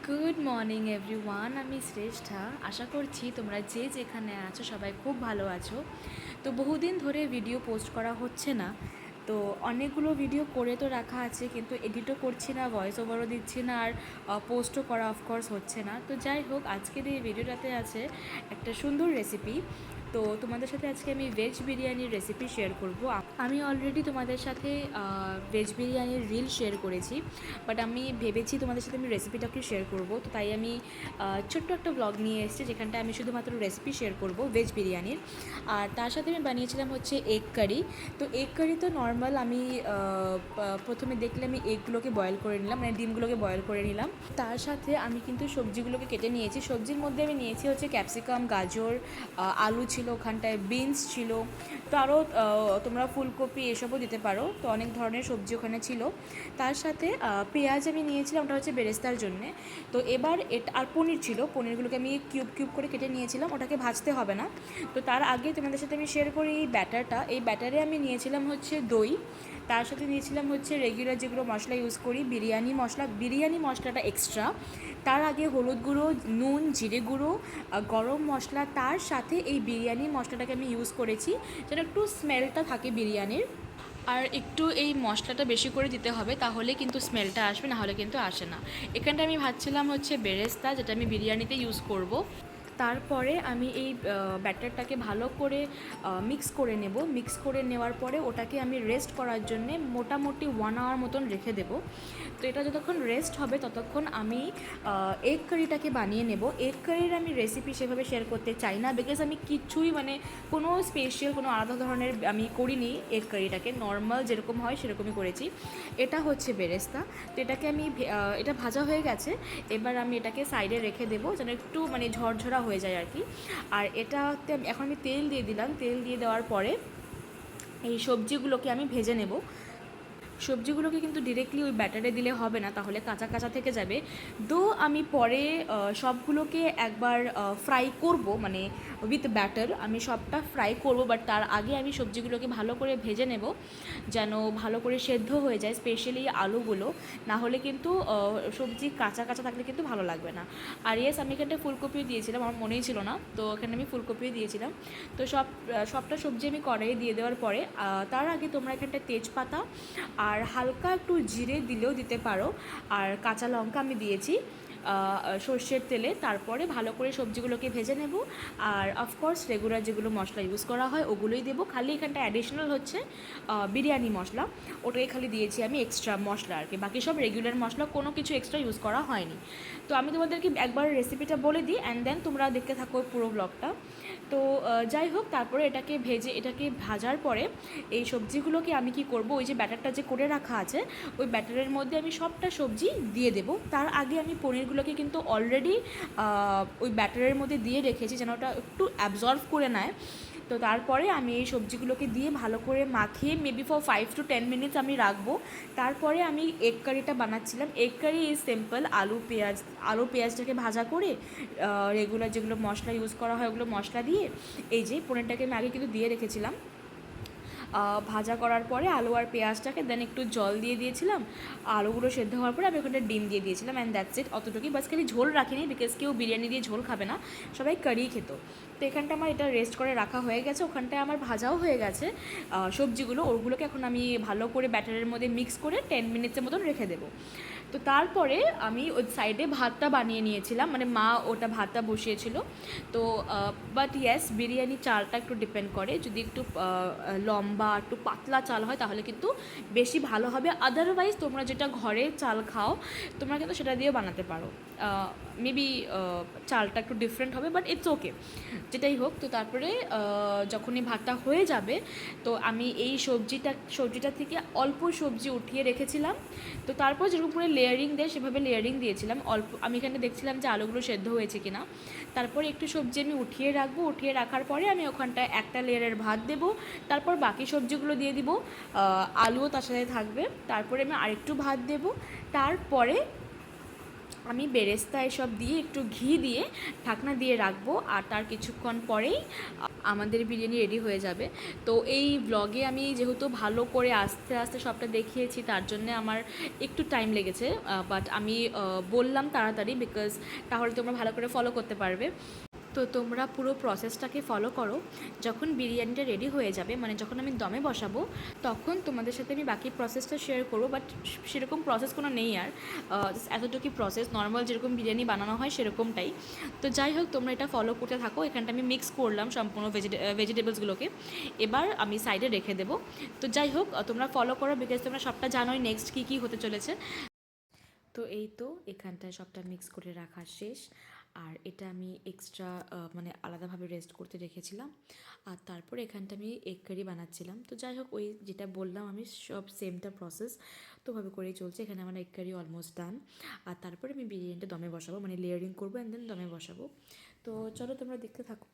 Good morning everyone, আমি শ্রেষ্ঠা। আশা করছি তোমরা যে যেখানে আছো সবাই খুব ভালো আছো। তো বহুদিন ধরে ভিডিও পোস্ট করা হচ্ছে না, তো অনেকগুলো ভিডিও করে তো রাখা আছে, কিন্তু এডিটও করছি না, ভয়েস ওভারও দিচ্ছি না, আর পোস্টও করা অফকোর্স হচ্ছে না। তো যাই হোক, আজকের এই ভিডিওটাতে আছে একটা সুন্দর রেসিপি। তো তোমাদের সাথে আজকে আমি ভেজ বিরিয়ানির রেসিপি শেয়ার করব। আমি অলরেডি তোমাদের সাথে ভেজ বিরিয়ানির রিল শেয়ার করেছি, বাট আমি ভেবেছি তোমাদের সাথে আমি রেসিপিটাকে শেয়ার করব। তো তাই আমি ছোট্ট একটা ব্লগ নিয়ে এসেছি, যেখানটা আমি শুধুমাত্র রেসিপি শেয়ার করব ভেজ বিরিয়ানির। আর তার সাথে আমি বানিয়েছিলাম হচ্ছে এগ কারি। তো এগ কারি তো নর্মাল, আমি প্রথমে দেখলে আমি এগগুলোকে বয়েল করে নিলাম, মানে ডিমগুলোকে বয়েল করে নিলাম। তার সাথে আমি কিন্তু সবজিগুলোকে কেটে নিয়েছি। সবজির মধ্যে আমি নিয়েছি হচ্ছে ক্যাপসিকাম, গাজর, আলু ছিল ওখানটায়, বিনস ছিল, তো আরও তোমরা ফুলকপি এসবও দিতে পারো। তো অনেক ধরনের সবজি ওখানে ছিল। তার সাথে পেঁয়াজ আমি নিয়েছিলাম, ওটা হচ্ছে বেরেস্তার জন্যে। তো এবার আর পনির ছিল, পনিরগুলোকে আমি কিউব কিউব করে কেটে নিয়েছিলাম, ওটাকে ভাজতে হবে না। তো তার আগে তোমাদের সাথে আমি শেয়ার করি এই ব্যাটারটা। এই ব্যাটারে আমি নিয়েছিলাম হচ্ছে দই, তার সাথে নিয়েছিলাম হচ্ছে রেগুলার যেগুলো মশলা ইউজ করি, বিরিয়ানি মশলা। বিরিয়ানি মশলাটা এক্সট্রা, তার আগে হলুদ গুঁড়ো, নুন, জিরে গুঁড়ো, গরম মশলা, তার সাথে এই বিরিয়ানি মশলাটাকে আমি ইউজ করেছি যেন একটু স্মেলটা থাকে বিরিয়ানির। আর একটু এই মশলাটা বেশি করে দিতে হবে, তাহলে কিন্তু স্মেলটা আসবে, না হলে কিন্তু আসে না। এখানটা আমি ভাবছিলাম হচ্ছে বেরেস্তা, যেটা আমি বিরিয়ানিতে ইউজ করব। তারপরে আমি এই ব্যাটারটাকে ভালো করে মিক্স করে নেব। মিক্স করে নেওয়ার পরে ওটাকে আমি রেস্ট করার জন্যে মোটামুটি 1 আওয়ার মতন রেখে দেব। তো এটা যতক্ষণ রেস্ট হবে ততক্ষণ আমি এগ কারিটাকে বানিয়ে নেব। এগ কারির আমি রেসিপি সেভাবে শেয়ার করতে চাই না, বিকজ আমি কিছুই মানে কোনো স্পেশাল কোনো আলাদা ধরনের আমি করিনি। এগ কারিটাকে নর্মাল যেরকম হয় সেরকমই করেছি। এটা হচ্ছে বেরেস্তা। তো এটাকে আমি এটা ভাজা হয়ে গেছে, এবার আমি এটাকে সাইডে রেখে দেবো যেন একটু মানে ঝরঝরা হয়ে যায় আর কি। আর এটাতে এখন আমি তেল দিয়ে দিলাম। তেল দিয়ে দেওয়ার পরে এই সবজিগুলোকে আমি ভেজে নেব। সবজিগুলোকে কিন্তু ডিরেক্টলি ওই ব্যাটারে দিলে হবে না, তাহলে কাঁচা কাঁচা থেকে যাবে। দো আমি পরে সবগুলোকে একবার ফ্রাই করব, মানে উইথ ব্যাটার আমি সবটা ফ্রাই করব, বাট তার আগে আমি সবজিগুলোকে ভালো করে ভেজে নেব যেন ভালো করে সেদ্ধ হয়ে যায়, স্পেশালি আলুগুলো। না হলে কিন্তু সবজি কাঁচা কাঁচা থাকলে কিন্তু ভালো লাগবে না। আর ইয়েস, আমি এখানটা ফুলকপিও দিয়েছিলাম, আমার মনেই ছিল না, তো এখানে আমি ফুলকপিও দিয়েছিলাম। তো সবটা সবজি আমি কড়াইয়ে দিয়ে দেওয়ার পরে তার আগে তোমরা এখানটা তেজপাতা আর হালকা একটু জিরে দিলেও দিতে পারো, আর কাঁচা লঙ্কা আমি দিয়েছি সর্ষের তেলে। তারপরে ভালো করে সবজিগুলোকে ভেজে নেব। আর অফকোর্স রেগুলার যেগুলো মশলা ইউজ করা হয় ওগুলোই দেবো, খালি এখানটা অ্যাডিশনাল হচ্ছে বিরিয়ানি মশলা, ওটাই খালি দিয়েছি আমি এক্সট্রা মশলা আর কি। বাকি সব রেগুলার মশলা, কোনো কিছু এক্সট্রা ইউজ করা হয়নি। তো আমি তোমাদেরকে একবার রেসিপিটা বলে দিই, অ্যান্ড দেন তোমরা দেখতে থাকো পুরো ব্লগটা। তো যাই হোক, তারপরে এটাকে ভাজার পরে এই সবজিগুলোকে আমি কি করব, ওই যে ব্যাটারটা যে করে রাখা আছে ওই ব্যাটারের মধ্যে আমি সবটা সবজি দিয়ে দেব। তার আগে আমি পনিরগুলোকে কিন্তু অলরেডি ওই ব্যাটারের মধ্যে দিয়ে রেখেছি যেন ওটা একটু অ্যাবজর্ভ করে নেয়। তো তারপরে আমি এই সবজিগুলোকে দিয়ে ভালো করে মাখিয়ে মেবি ফর 5 to 10 মিনিটস আমি রাখবো। তারপরে আমি এগ কারিটা বানাচ্ছিলাম। এগ কারি ইজ সিম্পল, আলু পেঁয়াজটাকে ভাজা করে রেগুলার যেগুলো মশলা ইউজ করা হয় ওগুলো মশলা দিয়ে, এই যে পনিরটাকে আমি আগে কিন্তু দিয়ে রেখেছিলাম, ভাজা করার পরে আলু আর পেঁয়াজটাকে দেন একটু জল দিয়ে দিয়েছিলাম। আলুগুলো সেদ্ধ হওয়ার পরে আমি ওখানে ডিম দিয়ে দিয়েছিলাম, অ্যান্ড দ্যাটস ইট, অতটুকুই বাস। খালি ঝোল রাখিনি, বিকজ কেউ বিরিয়ানি দিয়ে ঝোল খাবে না, সবাই কারি খেত। তো এখানটা আমার এটা রেস্ট করে রাখা হয়ে গেছে, ওখানটায় আমার ভাজাও হয়ে গেছে সবজিগুলো। ওগুলোকে এখন আমি ভালো করে ব্যাটারের মধ্যে মিক্স করে 10 মিনিটসের মতন রেখে দেবো। তো তারপরে আমি ওই সাইডে ভাতটা বানিয়ে নিয়েছিলাম, মানে মা ওটা ভাতটা বসিয়েছিল। তো বাট ইয়েস, বিরিয়ানি চালটা একটু ডিপেন্ড করে, যদি একটু লম্বা একটু পাতলা চাল হয় তাহলে কিন্তু বেশি ভালো হবে। আদারওয়াইজ তোমরা যেটা ঘরে চাল খাও তোমরা কিন্তু সেটা দিয়েও বানাতে পারো। মেবি চালটা একটু ডিফারেন্ট হবে, বাট ইটস ওকে, যেটাই হোক। তো তারপরে যখনই ভাতটা হয়ে যাবে, তো আমি এই সবজিটা থেকে অল্প সবজি উঠিয়ে রেখেছিলাম। তো তারপর যেরকম করে লেয়ারিং দেয় সেভাবে লেয়ারিং দিয়েছিলাম অল্প। আমি এখানে দেখছিলাম যে আলুগুলো সেদ্ধ হয়েছে কিনা। তারপরে একটু সবজি আমি উঠিয়ে রাখবো, উঠিয়ে রাখার পরে আমি ওখানটায় একটা লেয়ারের ভাত দেবো। তারপর বাকি সবজিগুলো দিয়ে দিব, আলুও তার সাথে থাকবে। তারপরে আমি আরেকটু ভাত দেবো। তারপরে আমি বেরেস্তা এসব দিয়ে একটু ঘি দিয়ে ঢাকনা দিয়ে রাখবো, আর তার কিছুক্ষণ পরেই আমাদের বিরিয়ানি রেডি হয়ে যাবে। তো এই ব্লগে আমি যেহেতু ভালো করে আস্তে আস্তে সবটা দেখিয়েছি, তার জন্য আমার একটু টাইম লেগেছে, বাট আমি বললাম তাড়াতাড়ি, বিকজ তাহলে তোমরা ভালো করে ফলো করতে পারবে। তো তোমরা পুরো প্রসেসটাকে ফলো করো। যখন বিরিয়ানিটা রেডি হয়ে যাবে, মানে যখন আমি দমে বসাবো, তখন তোমাদের সাথে আমি বাকি প্রসেসটা শেয়ার করবো। বাট সেরকম প্রসেস কোনো নেই আর, জাস্ট এতটুকুই প্রসেস, নর্মাল যেরকম বিরিয়ানি বানানো হয় সেরকমটাই। তো যাই হোক, তোমরা এটা ফলো করতে থাকো। এখানটা আমি মিক্স করলাম সম্পূর্ণ ভেজিটেবলসগুলোকে, এবার আমি সাইডে রেখে দেবো। তো যাই হোক, তোমরা ফলো করো, বিকজ তোমরা সবটা জানোই নেক্সট কী কী হতে চলেছে। তো এই তো এখানটায় সবটা মিক্স করে রাখা শেষ। আর এটা আমি এক্সট্রা মানে আলাদাভাবে রেস্ট করতে রেখেছিলাম। আর তারপর এখানটা আমি এগ কারি বানাচ্ছিলাম। তো যাই হোক, ওই যেটা বললাম আমি, সব সেমটা প্রসেস তো ভাবে করেই চলছে। এখানে আমার এগ কারি অলমোস্ট ডান। আর তারপরে আমি বিরিয়ানিটা দমে বসাবো, মানে লেয়ারিং করবো অ্যান্ড দেন দমে বসাবো। তো চলো তোমরা দেখতে থাকো।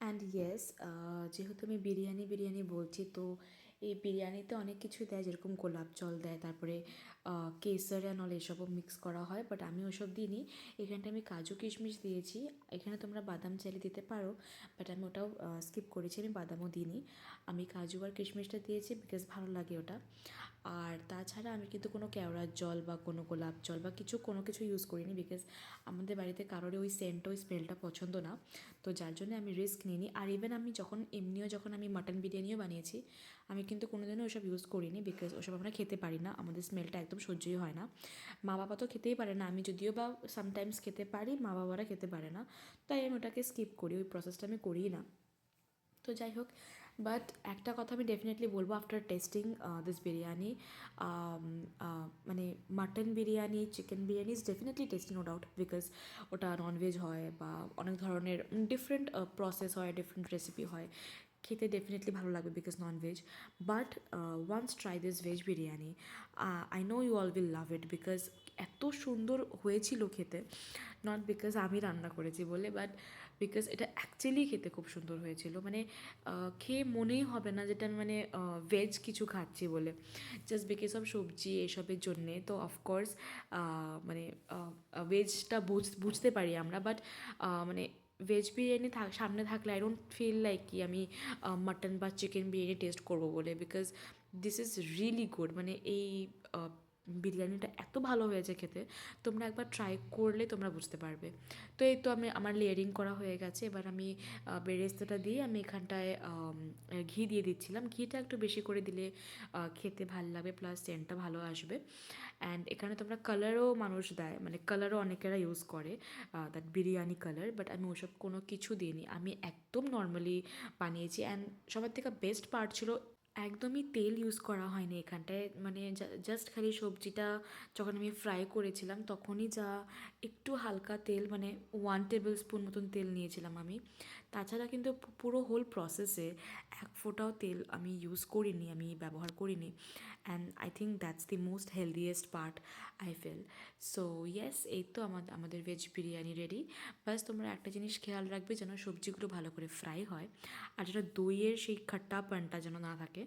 অ্যান্ড ইয়েস, যেহেতু আমি বিরিয়ানি বিরিয়ানি বলছি, তো এই বিরিয়ানিতে অনেক কিছু দেয়, যেরকম গোলাপ জল দেয়, তারপরে কেসর অ্যান্ড অল এসবও মিক্স করা হয়, বাট আমি ওসব দিইনি। এখানটা আমি কাজু কিশমিশ দিয়েছি। এখানে তোমরা বাদাম চাইলে দিতে পারো, বাট আমি ওটাও স্কিপ করেছি, আমি বাদামও দিইনি। আমি কাজু আর কিশমিশটা দিয়েছি বিকজ ভালো লাগে ওটা। আর তাছাড়া আমি কিন্তু কোনো কেওড়ার জল বা কোনো গোলাপ জল বা কোনো কিছু ইউজ করিনি, বিকজ আমাদের বাড়িতে কারোরই ওই সেন্ট ওই স্মেলটা পছন্দ না। তো যার জন্য আমি রিস্ক নিইনি। আর ইভেন আমি যখন আমি মাটন বিরিয়ানিও বানিয়েছি, আমি কিন্তু কোনোদিনও ওসব ইউজ করিনি, বিকজ ওসব আমরা খেতে পারি না, আমাদের স্মেলটা একদম সহ্যই হয় না। মা বাবা তো খেতেই পারে না, আমি যদিও বা সামটাইমস খেতে পারি, মা বাবারা খেতে পারে না। তাই আমি ওটাকে স্কিপ করি, ওই প্রসেসটা আমি করিই না। তো যাই হোক, বাট একটা কথা আমি ডেফিনেটলি বলবো, আফটার টেস্টিং দিস বিরিয়ানি, মানে mutton biryani, chicken biryani is definitely tasty, no doubt, because ওটা ননভেজ হয় বা অনেক ধরনের ডিফারেন্ট প্রসেস হয়, ডিফারেন্ট রেসিপি হয়, খেতে ডেফিনেটলি ভালো লাগবে because non-veg. But once try this veg biryani, I know you all will love it, because এত সুন্দর হয়েছিল খেতে, নট বিকজ আমি রান্না করেছি বলে, বাট বিকজ এটা অ্যাকচুয়ালি খেতে খুব সুন্দর হয়েছিল। মানে খেয়ে মনেই হবে না যেটা আমি মানে ভেজ কিছু খাচ্ছি বলে, জাস্ট বিকজ অফ সবজি এসবের জন্যে। তো অফকোর্স মানে ভেজটা বুঝতে পারি আমরা, বাট মানে ভেজ বিরিয়ানি সামনে থাকলে আই ডোন্ট ফিল লাইক কি আমি মাটন বা চিকেন বিরিয়ানি টেস্ট করবো বলে, because this is really good. মানে এই বিরিয়ানিটা এত ভালো হয়েছে খেতে, তোমরা একবার ট্রাই করলে তোমরা বুঝতে পারবে। তো এই তো আমার লেয়ারিং করা হয়ে গেছে। এবার আমি বেরেস্তাটা দিয়ে আমি এখানটায় ঘি দিয়ে দিচ্ছিলাম। ঘিটা একটু বেশি করে দিলে খেতে ভালো লাগবে, প্লাস সেন্টটা ভালো আসবে। অ্যান্ড এখানে তোমরা কালারও মানুষ দেয়, মানে কালারও অনেকেরা ইউজ করে, দ্যাট বিরিয়ানি কালার, বাট আমি ওসব কোনো কিছু দিইনি। আমি একদম নর্মালি বানিয়েছি। অ্যান্ড সবার থেকে বেস্ট পার্ট ছিল একদমই তেল ইউজ করা হয়নি এখানটায়, মানে জাস্ট খালি সবজিটা যখন আমি ফ্রাই করেছিলাম তখনই যা একটু হালকা তেল, মানে 1 টেবিল স্পুন মতন তেল নিয়েছিলাম আমি। তাছাড়া কিন্তু পুরো হোল প্রসেসে এক ফোঁটাও তেল আমি ইউজ করিনি, আমি ব্যবহার করিনি। And I think that's the most healthiest part I feel. So yes, এই তো আমাদের ভেজ বিরিয়ানি রেডি। বাস তোমরা একটা জিনিস খেয়াল রাখবে যেন সবজিগুলো ভালো করে ফ্রাই হয়, আর যেটা দইয়ের সেই খাট্টা পানটা যেন না থাকে।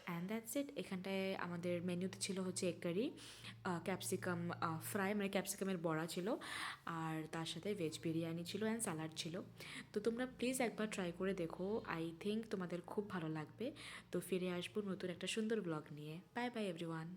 And that's it. এখানটায় আমাদের মেনুতে ছিল হচ্ছে এগ কারি, ক্যাপসিকাম ফ্রাই, মানে ক্যাপসিকামের বড়া ছিল, আর তার সাথে ভেজ বিরিয়ানি ছিল অ্যান্ড স্যালাড ছিল। তো তোমরা প্লিজ একবার ট্রাই করে দেখো, আই থিঙ্ক তোমাদের খুব ভালো লাগবে। তো ফিরে আসবো নতুন একটা সুন্দর ব্লগ নিয়ে। Bye bye everyone.